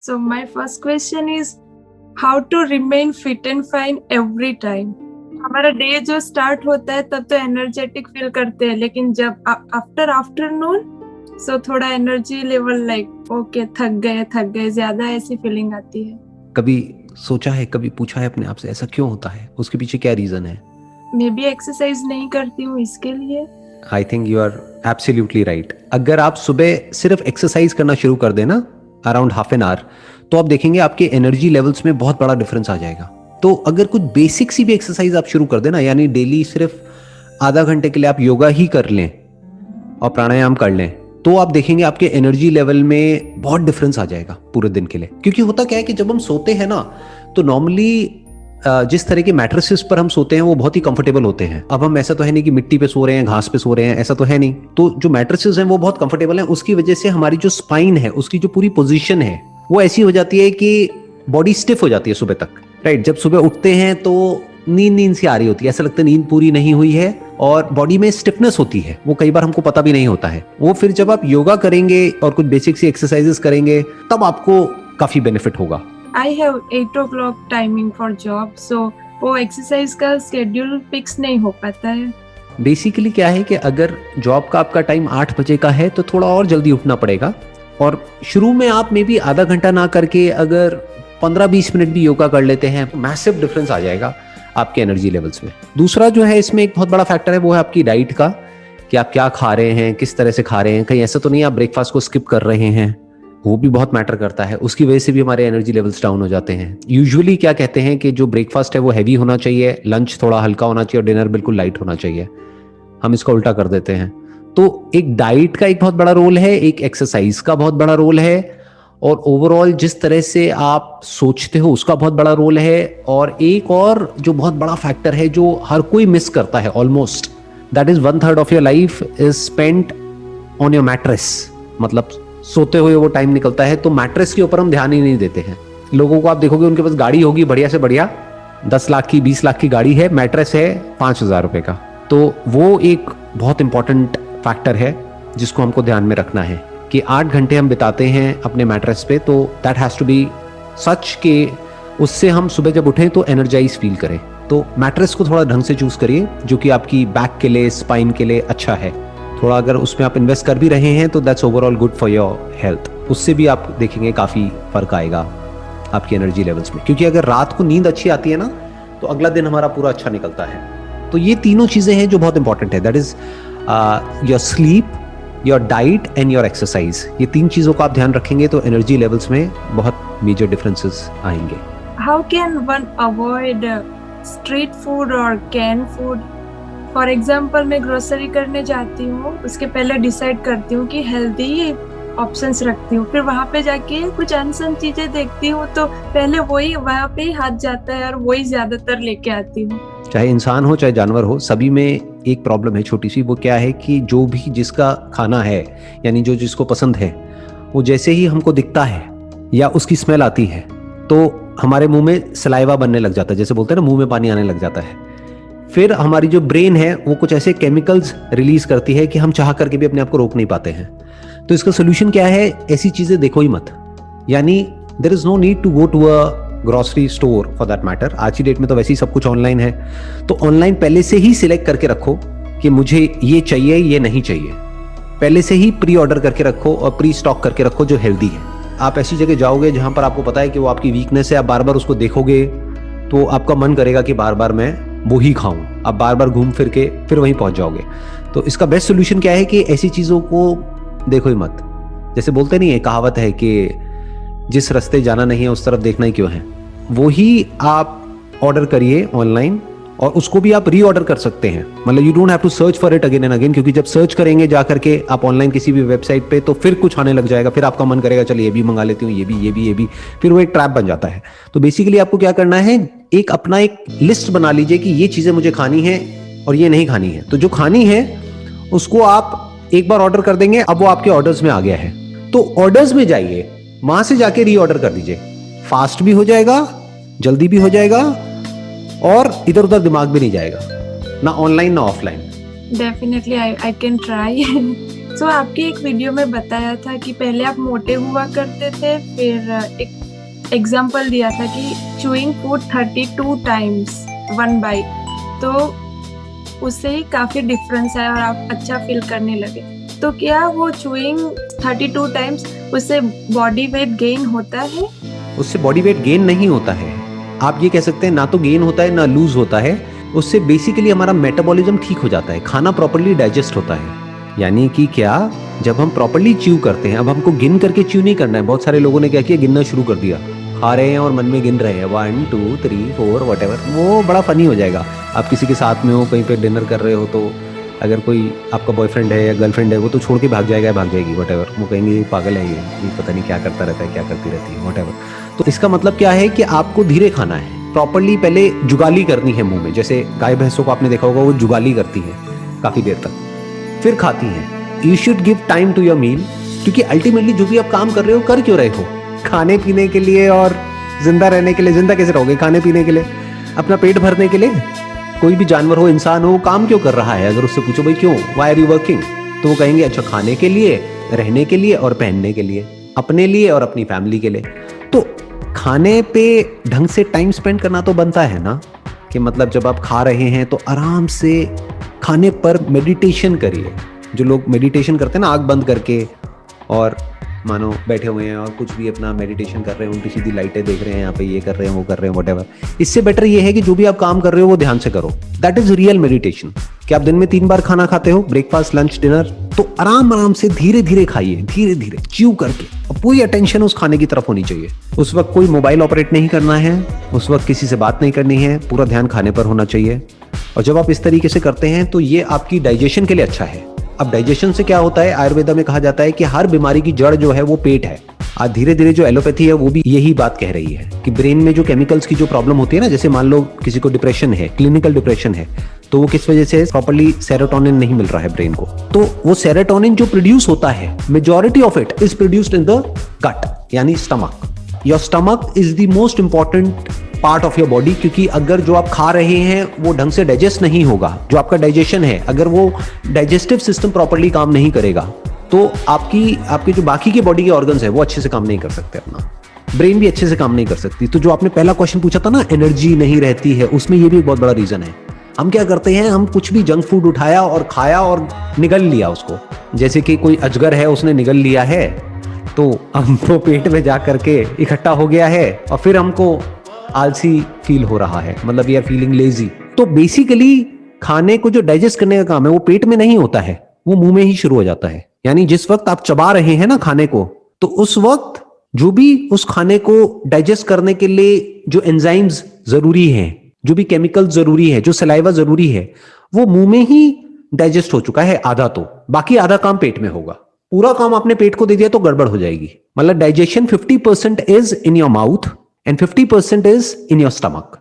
So my first question is how to remain fit and fine every time. हमारा day जो start होता है तब तो एनर्जेटिक फील करते हैं, लेकिन जब आफ्टर आफ्टरनून सो थोड़ा एनर्जी लेवल लाइक ओके थक गए ज्यादा, ऐसी फीलिंग आती है. कभी सोचा है, कभी पूछा है अपने आप से ऐसा क्यों होता है, उसके पीछे क्या रीजन है? मे बी एक्सरसाइज नहीं करती हूँ इसके लिए. I think you are absolutely right. अगर आप सुबह सिर्फ एक्सरसाइज करना शुरू कर देना अराउंड हाफ एन आवर, तो आप देखेंगे आपके एनर्जी लेवल्स में बहुत बड़ा डिफरेंस आ जाएगा. तो अगर कुछ बेसिक सी भी एक्सरसाइज आप शुरू कर देना, यानी डेली सिर्फ आधा घंटे के लिए आप योगा ही कर लें और प्राणायाम कर लें, तो आप देखेंगे आपके एनर्जी लेवल में बहुत डिफरेंस आ जाएगा पूरे दिन के लिए. क्योंकि होता क्या है कि जब हम सोते हैं ना, तो नॉर्मली जिस तरह के मैट्रेसेस पर हम सोते हैं वो बहुत ही कंफर्टेबल होते हैं. अब हम ऐसा तो है नहीं कि मिट्टी पे सो रहे हैं, घास पे सो रहे हैं, ऐसा तो है नहीं. तो जो मैट्रेसेस हैं वो बहुत कंफर्टेबल हैं. उसकी वजह से हमारी जो स्पाइन है, उसकी जो पूरी पोजीशन है वो ऐसी हो जाती है कि बॉडी स्टिफ हो जाती है सुबह तक. राइट, जब सुबह उठते हैं तो नींद सी आ रही होती है, ऐसा लगता है नींद पूरी नहीं हुई है और बॉडी में स्टिफनेस होती है. वो कई बार हमको पता भी नहीं होता है. वो फिर जब आप योगा करेंगे और कुछ बेसिक सी एक्सरसाइजेस करेंगे तब आपको काफी बेनिफिट होगा. I have 8 o'clock timing for job, so वो एक्सरसाइज का शेड्यूल फिक्स नहीं हो पाता है. बेसिकली क्या है कि अगर जॉब का आपका टाइम 8 बजे का है तो थोड़ा और जल्दी उठना पड़ेगा. और शुरू में आप मे बी आधा घंटा ना करके अगर 15-20 मिनट भी योगा कर लेते हैं, मैसिव डिफरेंस आ जाएगा आपके एनर्जी लेवल्स में. दूसरा जो है इसमें एक बहुत बड़ा फैक्टर है, वो है आपकी डाइट का, कि आप क्या खा रहे हैं, किस तरह से खा रहे हैं. कहीं ऐसा तो नहीं आप ब्रेकफास्ट को स्किप कर रहे हैं, वो भी बहुत मैटर करता है. उसकी वजह से भी हमारे एनर्जी लेवल्स डाउन हो जाते हैं. यूजुअली क्या कहते हैं कि जो ब्रेकफास्ट है वो हैवी होना चाहिए, लंच थोड़ा हल्का होना चाहिए और डिनर बिल्कुल लाइट होना चाहिए. हम इसका उल्टा कर देते हैं. तो एक डाइट का एक बहुत बड़ा रोल है, एक एक्सरसाइज का बहुत बड़ा रोल है, और ओवरऑल जिस तरह से आप सोचते हो उसका बहुत बड़ा रोल है. और एक और जो बहुत बड़ा फैक्टर है जो हर कोई मिस करता है almost, that is 1/3 of your life is spent on your mattress. मतलब सोते हुए वो टाइम निकलता है, तो मैट्रेस के ऊपर हम ध्यान ही नहीं देते हैं. लोगों को आप देखोगे उनके पास गाड़ी होगी बढ़िया से बढ़िया, 10 लाख की 20 लाख की गाड़ी है, मैट्रेस है 5,000 रुपए का. तो वो एक बहुत इंपॉर्टेंट फैक्टर है जिसको हमको ध्यान में रखना है कि 8 घंटे हम बिताते हैं अपने मैट्रेस पे, तो दैट हैज टू बी सच के उससे हम सुबह जब उठें तो एनर्जाइज फील करें. तो मैट्रेस को थोड़ा ढंग से चूज करिए जो कि आपकी बैक के लिए, स्पाइन के लिए अच्छा है. थोड़ा अगर उसमें आप इन्वेस्ट कर भी रहे हैं तो that's overall good for your health. उससे भी आप देखेंगे काफ़ी फर्क आएगा आपकी एनर्जी लेवल्स में. क्योंकि अगर रात को नींद अच्छी आती है ना, तो अगला दिन हमारा पूरा अच्छा निकलता है. तो ये तीनों चीज़ें हैं जो बहुत इंपॉर्टेंट है. That is your sleep, your diet and your exercise. ये 3 चीज़ों का आप ध्यान रखेंगे तो एनर्जी लेवल्स में बहुत मेजर डिफरेंसेस आएंगे. How can one avoid street food और कैन फूड? फॉर एग्जाम्पल मैं ग्रोसरी करने जाती हूँ, उसके पहले डिसाइड करती हूँ कि हेल्दी ऑप्शंस रखती हूँ, फिर वहाँ पे जाके कुछ अनसन चीजें देखती हूँ तो पहले वही वहाँ पे ही हाथ जाता है और वही ज्यादातर लेके आती हूँ. चाहे इंसान हो चाहे जानवर हो, सभी में एक प्रॉब्लम है छोटी सी. वो क्या है कि जो भी जिसका खाना है, यानी जो जिसको पसंद है, वो जैसे ही हमको दिखता है या उसकी स्मेल आती है तो हमारे मुंह में सलाइवा बनने लग जाता है, जैसे बोलते हैं ना, मुंह में पानी आने लग जाता है. फिर हमारी जो ब्रेन है वो कुछ ऐसे केमिकल्स रिलीज करती है कि हम चाह करके भी अपने आप को रोक नहीं पाते हैं. तो इसका सोल्यूशन क्या है? ऐसी चीजें देखो ही मत. यानी there is no need to go to a grocery store for that matter. आज की डेट में तो वैसे ही सब कुछ ऑनलाइन है. तो ऑनलाइन पहले से ही सिलेक्ट करके रखो कि मुझे ये चाहिए, ये नहीं चाहिए. पहले से ही प्री ऑर्डर करके रखो और प्री स्टॉक करके रखो जो हेल्दी है. आप ऐसी जगह जाओगे जहां पर आपको पता है कि वो आपकी वीकनेस है, आप बार बार उसको देखोगे तो आपका मन करेगा कि बार बार मैं वो ही खाऊं. आप बार बार घूम फिर के फिर वहीं पहुंच जाओगे. तो इसका बेस्ट सोल्यूशन क्या है कि ऐसी चीज़ों को देखो ही मत. जैसे बोलते नहीं है, कहावत है कि जिस रास्ते जाना नहीं है उस तरफ देखना ही क्यों है. वो ही आप ऑर्डर करिए ऑनलाइन, और उसको भी आप री ऑर्डर कर सकते हैं. मतलब you don't have to search for it again and again, क्योंकि जब सर्च करेंगे जा करके आप ऑनलाइन किसी भी वेबसाइट पे, तो फिर कुछ आने लग जाएगा. फिर आपका मन करेगा चलिए ये भी मंगा लेती हूँ, ये भी. फिर वो एक ट्रैप बन जाता है. तो बेसिकली आपको क्या करना है, एक अपना एक लिस्ट बना लीजिए कि ये चीजें मुझे खानी है और ये नहीं खानी है. तो जो खानी है उसको आप एक बार ऑर्डर कर देंगे, अब वो आपके ऑर्डर्स में आ गया है. तो ऑर्डर्स में जाइए, वहां से जाके री ऑर्डर कर दीजिए. फास्ट भी हो जाएगा, जल्दी भी हो जाएगा, और इधर उधर दिमाग भी नहीं जाएगा, ना ऑनलाइन ना offline. Definitely I can try. So आपकी एक वीडियो में बताया था कि पहले आप मोटे हुआ करते थे, फिर एक एग्जाम्पल दिया था कि चूइंग फूड 32 टाइम्स 1 बाइट, तो उससे ही काफ़ी डिफरेंस है और आप अच्छा फील करने लगे। तो क्या वो चूइंग 32 टाइम्स उससे बॉडी वेट गेन होता है? उससे बॉडी वेट गेन नहीं होता है, आप ये कह सकते हैं ना तो गेन होता है ना लूज होता है। उससे बेसिकली हमारा मेटाबॉलिज्म ठीक हो जाता है, खाना प्रॉपर्ली डाइजेस्ट होता है। यानी कि क्या, जब हम प्रॉपर्ली च्यू करते हैं, अब हमको गिन करके च्यू नहीं करना है। बहुत सारे लोगों ने क्या किया, गिनना शुरू कर दिया, खा रहे हैं और मन में गिन रहे हैं 1 2 3 4 व्हाटएवर। वो बड़ा फनी हो जाएगा। आप किसी के साथ में हो, कहीं पे डिनर कर रहे हो, तो अगर कोई आपका बॉयफ्रेंड है या गर्लफ्रेंड है, वो तो छोड़ के भाग जाएगा, भाग जाएगी व्हाटएवर। वो कहेंगे ये पागल है, ये पता नहीं क्या करता रहता है, क्या करती रहती है व्हाटएवर। तो इसका मतलब क्या है कि आपको धीरे खाना है, प्रॉपर्ली पहले जुगाली करनी है मुंह में। जैसे गाय भैंसों को आपने देखा होगा, वो जुगाली करती है काफी देर तक, फिर खाती है। You should give time to your meal, क्योंकि अल्टीमेटली जो भी आप काम कर रहे हो, कर क्यों रहे हो? खाने पीने के लिए और जिंदा रहने के लिए। जिंदा कैसे रहोगे? खाने पीने के लिए, अपना पेट भरने के लिए। कोई भी जानवर हो, इंसान हो, काम क्यों कर रहा है? अगर उससे पूछो भाई क्यों, व्हाई आर यू वर्किंग, तो वो कहेंगे अच्छा खाने के लिए, रहने के लिए और पहनने के लिए, अपने लिए और अपनी फैमिली के लिए। तो खाने पे ढंग से टाइम स्पेंड करना तो बनता है ना, कि मतलब जब आप खा रहे हैं तो आराम से खाने पर मेडिटेशन करिए। जो लोग मेडिटेशन करते हैं ना, आंख बंद करके और मानो बैठे हुए हैं और कुछ भी अपना मेडिटेशन कर रहे हैं, उल्टी सीधी लाइटें देख रहे हैं, यहाँ पे ये कर रहे हैं, वो कर रहे हैं, व्हाटएवर। इससे बेटर ये है कि जो भी आप काम कर रहे हो वो ध्यान से करो। That is real meditation. कि आप दिन में 3 बार खाना खाते हो, ब्रेकफास्ट, लंच, डिनर, तो आराम आराम से धीरे धीरे खाइए, धीरे धीरे च्यू करके। और पूरी अटेंशन उस खाने की तरफ होनी चाहिए। उस वक्त कोई मोबाइल ऑपरेट नहीं करना है, उस वक्त किसी से बात नहीं करनी है, पूरा ध्यान खाने पर होना चाहिए। और जब आप इस तरीके से करते हैं तो ये आपकी डाइजेशन के लिए अच्छा है। अब डाइजेशन से क्या होता है, आयुर्वेदा में कहा जाता है कि हर बीमारी की जड़ जो है वो पेट है। आज धीरे धीरे जो एलोपैथी है वो भी यही बात कह रही है कि ब्रेन में जो केमिकल्स की जो प्रॉब्लम होती है ना, जैसे मान लो किसी को डिप्रेशन है, क्लिनिकल डिप्रेशन है, तो वो किस वजह से, प्रॉपर्ली सेरोटोनिन नहीं मिल रहा है ब्रेन को। तो वो सेरोटोनिन जो प्रोड्यूस होता है, majority of it is produced in the gut, यानी stomach. Your stomach is the most important part of your body, क्योंकि अगर जो आप खा रहे हैं वो ढंग से डाइजेस्ट नहीं होगा, जो आपका डाइजेशन है, अगर वो डाइजेस्टिव सिस्टम प्रॉपर्ली काम नहीं करेगा, तो आपकी जो बाकी के बॉडी के ऑर्गन्स है वो अच्छे से काम नहीं कर सकते, अपना ब्रेन भी अच्छे से काम नहीं कर सकती। तो जो आपने पहला क्वेश्चन पूछा था ना, एनर्जी नहीं रहती है, उसमें ये भी एक बहुत बड़ा रीजन है। हम क्या करते हैं, हम कुछ भी जंक फूड उठाया और खाया और निगल लिया उसको। जैसे कि कोई अजगर है, उसने निगल लिया है, तो हमको पेट में जा करके इकट्ठा हो गया है और फिर हमको आलसी फील हो रहा है, मतलब वी आर फीलिंग लेजी। तो बेसिकली खाने को जो डाइजेस्ट करने का काम है वो पेट में नहीं होता है, वो मुंह में ही शुरू हो जाता है। यानी जिस वक्त आप चबा रहे हैं ना खाने को, तो उस वक्त जो भी उस खाने को डाइजेस्ट करने के लिए जो एंजाइम्स जरूरी हैं, जो भी केमिकल जरूरी है, जो सलाइवा जरूरी है, वो मुंह में ही डाइजेस्ट हो चुका है आधा। तो बाकी आधा काम पेट में होगा। पूरा काम आपने पेट को दे दिया तो गड़बड़ हो जाएगी। मतलब digestion 50% is in your mouth and 50% is in your stomach.